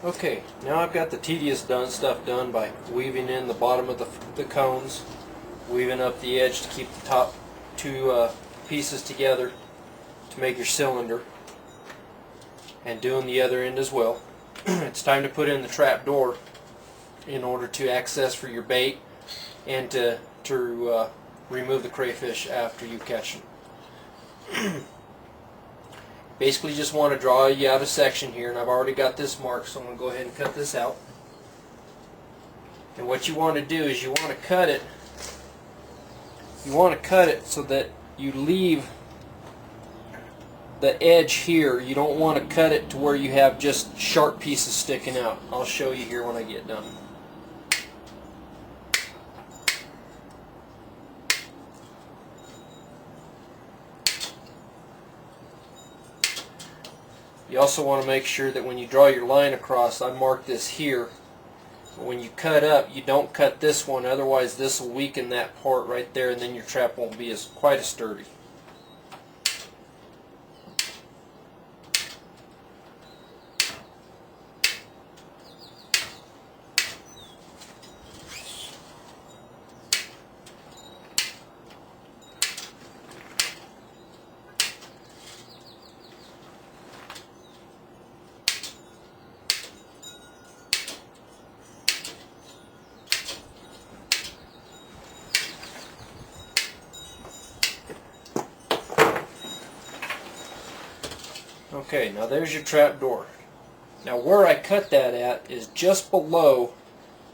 Okay, now I've got the tedious stuff done by weaving in the bottom of the cones, weaving up the edge to keep the top two pieces together to make your cylinder, and doing the other end as well. It's time to put in the trap door in order to access for your bait and to remove the crayfish after you catch them. Basically just want to draw you out a section here, and I've already got this marked, so I'm going to go ahead and cut this out. And what you want to do is you want to cut it so that you leave the edge here. You don't want to cut it to where you have just sharp pieces sticking out. I'll show you here when I get done. You also want to make sure that when you draw your line across, I marked this here, but when you cut up, you don't cut this one, otherwise this will weaken that part right there, and then your trap won't be quite as sturdy. Okay, now there's your trap door. Now where I cut that at is just below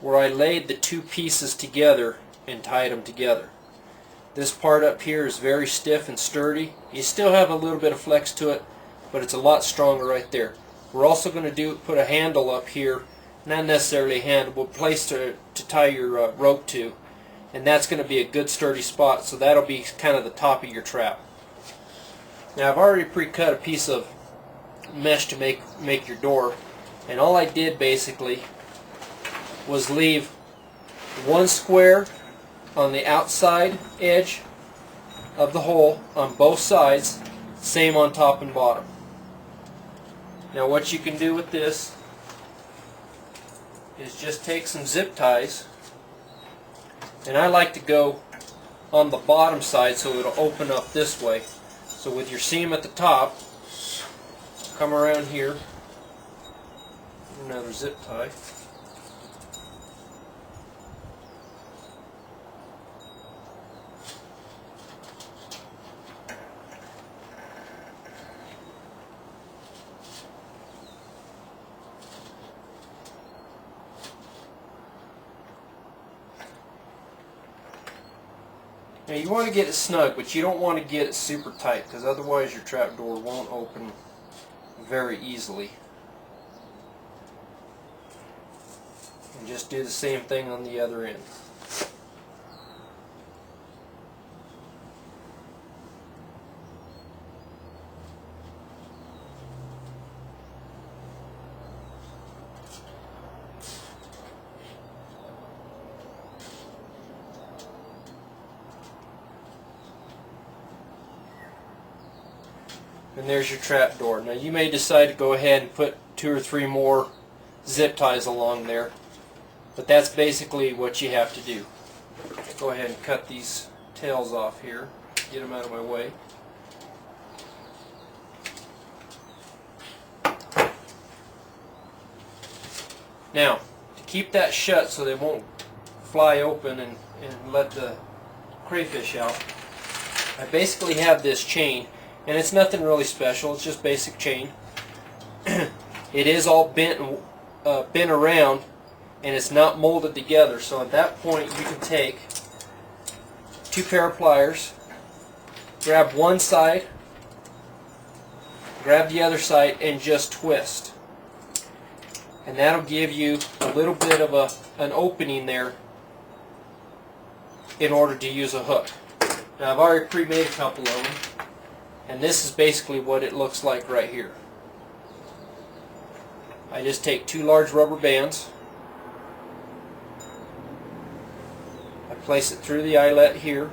where I laid the two pieces together and tied them together. This part up here is very stiff and sturdy. You still have a little bit of flex to it, but it's a lot stronger right there. We're also going to put a handle up here, not necessarily a handle, but a place to tie your rope to, and that's going to be a good sturdy spot, so that'll be kind of the top of your trap. Now I've already pre-cut a piece of mesh to make your door, and all I did basically was leave one square on the outside edge of the hole on both sides, same on top and bottom. Now what you can do with this is just take some zip ties, and I like to go on the bottom side so it'll open up this way. So with your seam at the top, come around here, another zip tie, now you want to get it snug, but you don't want to get it super tight, because otherwise your trap door won't open very easily. And just do the same thing on the other end. And there's your trap door. Now you may decide to go ahead and put 2 or 3 more zip ties along there, but that's basically what you have to do. Go ahead and cut these tails off here, get them out of my way. Now, to keep that shut so they won't fly open and let the crayfish out, I basically have this chain. And it's nothing really special, it's just basic chain. It is all bent around, and it's not molded together, so at that point you can take 2 pair of pliers, grab one side, grab the other side, and just twist. And that'll give you a little bit of an opening there in order to use a hook. Now I've already pre-made a couple of them, and this is basically what it looks like right here. I just take 2 large rubber bands, I place it through the eyelet here,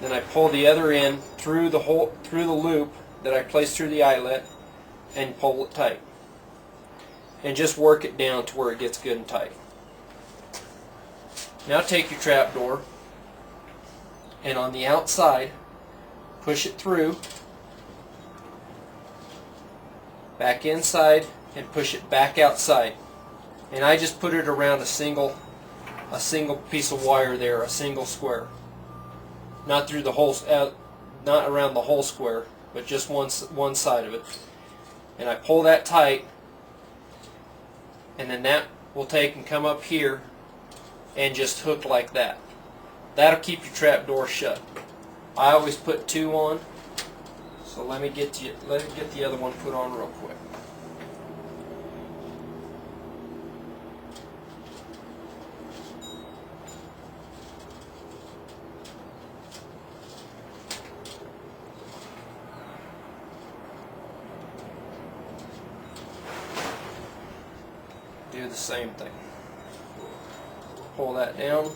then I pull the other end through the loop that I placed through the eyelet, and pull it tight. And just work it down to where it gets good and tight. Now take your trap door and on the outside push it through, back inside, and push it back outside. And I just put it around a single piece of wire there, a single square. Not through the whole, not around the whole square, but just one side of it. And I pull that tight, and then that will take and come up here and just hook like that. That'll keep your trap door shut. I always put 2 on, so let me get the other one put on real quick. Do the same thing. Pull that down,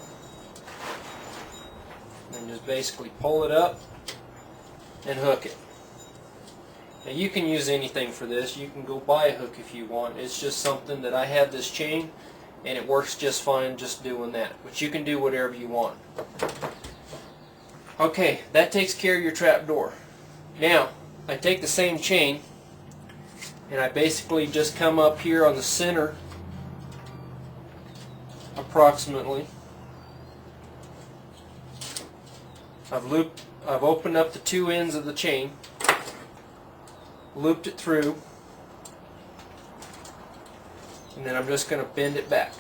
and just basically pull it up and hook it. Now you can use anything for this. You can go buy a hook if you want. It's just something that I have this chain and it works just fine just doing that. But you can do whatever you want. Okay, that takes care of your trap door. Now I take the same chain and I basically just come up here on the center approximately. I've opened up the 2 ends of the chain, looped it through, and then I'm just going to bend it back.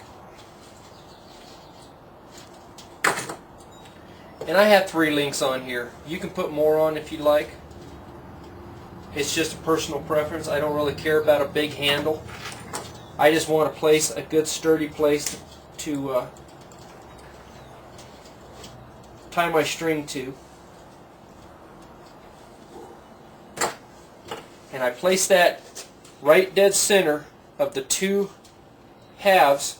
And I have 3 links on here. You can put more on if you like. It's just a personal preference. I don't really care about a big handle. I just want to place a good sturdy place to tie my string to. And I place that right dead center of the 2 halves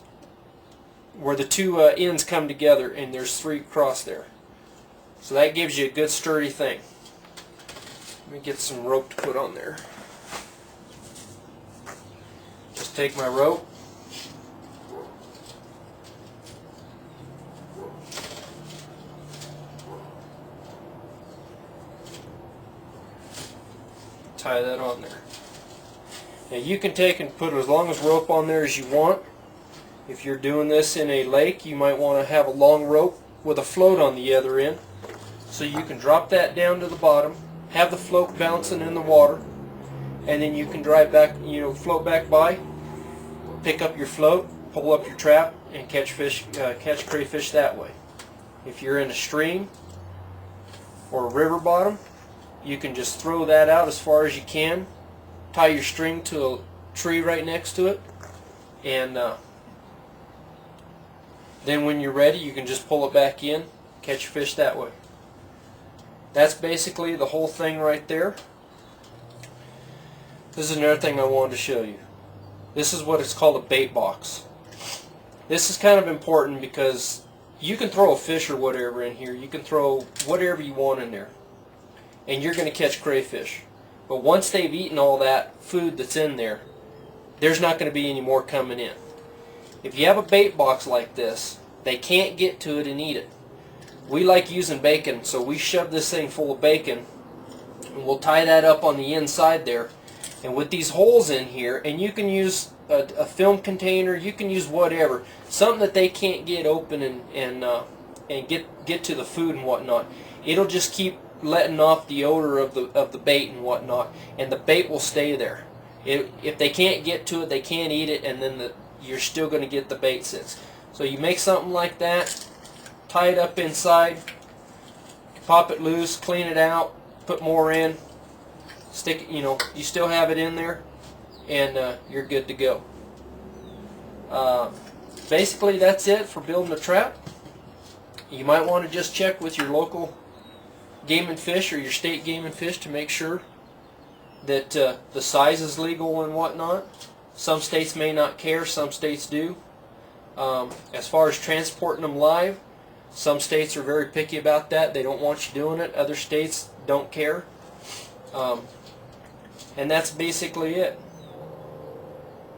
where the 2 ends come together, and there's 3 across there. So that gives you a good sturdy thing. Let me get some rope to put on there. Just take my rope, tie that on there. Now you can take and put as long as rope on there as you want. If you're doing this in a lake, you might want to have a long rope with a float on the other end, so you can drop that down to the bottom, have the float bouncing in the water, and then you can drive back, float back by, pick up your float, pull up your trap, and catch crayfish that way. If you're in a stream or a river bottom, you can just throw that out as far as you can, tie your string to a tree right next to it, and then when you're ready, you can just pull it back in, catch your fish that way. That's basically the whole thing right there. This is another thing I wanted to show you. This is what it's called a bait box. This is kind of important because you can throw a fish or whatever in here. You can throw whatever you want in there, and you're going to catch crayfish. But once they've eaten all that food that's in there, there's not going to be any more coming in. If you have a bait box like this, they can't get to it and eat it. We like using bacon, so we shove this thing full of bacon, and we'll tie that up on the inside there. And with these holes in here, and you can use a film container, you can use whatever, something that they can't get open and get to the food and whatnot. It'll just keep letting off the odor of the bait and whatnot, and the bait will stay there. If they can't get to it, they can't eat it, and then you're still going to get the bait sits. So you make something like that, tie it up inside, pop it loose, clean it out, put more in, stick it, you still have it in there, and you're good to go. Basically that's it for building a trap. You might want to just check with your local Game and Fish or your state Game and Fish to make sure that the size is legal and whatnot. Some states may not care, some states do. As far as transporting them live, some states are very picky about that. They don't want you doing it. Other states don't care. And that's basically it.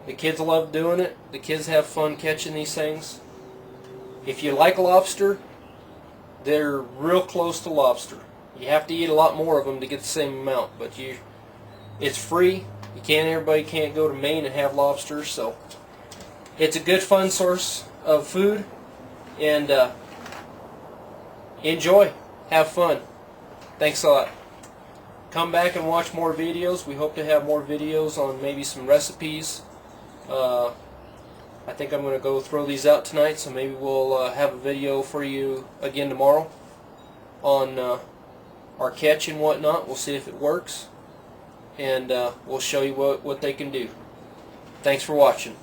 The kids love doing it. The kids have fun catching these things. If you like lobster, they're real close to lobster. You have to eat a lot more of them to get the same amount, but it's free. Everybody can't go to Maine and have lobsters, so it's a good fun source of food, and enjoy, have fun. Thanks a lot. Come back and watch more videos. We hope to have more videos on maybe some recipes. I think I'm going to go throw these out tonight, so maybe we'll have a video for you again tomorrow on our catch and whatnot. We'll see if it works, and we'll show you what they can do. Thanks for watching.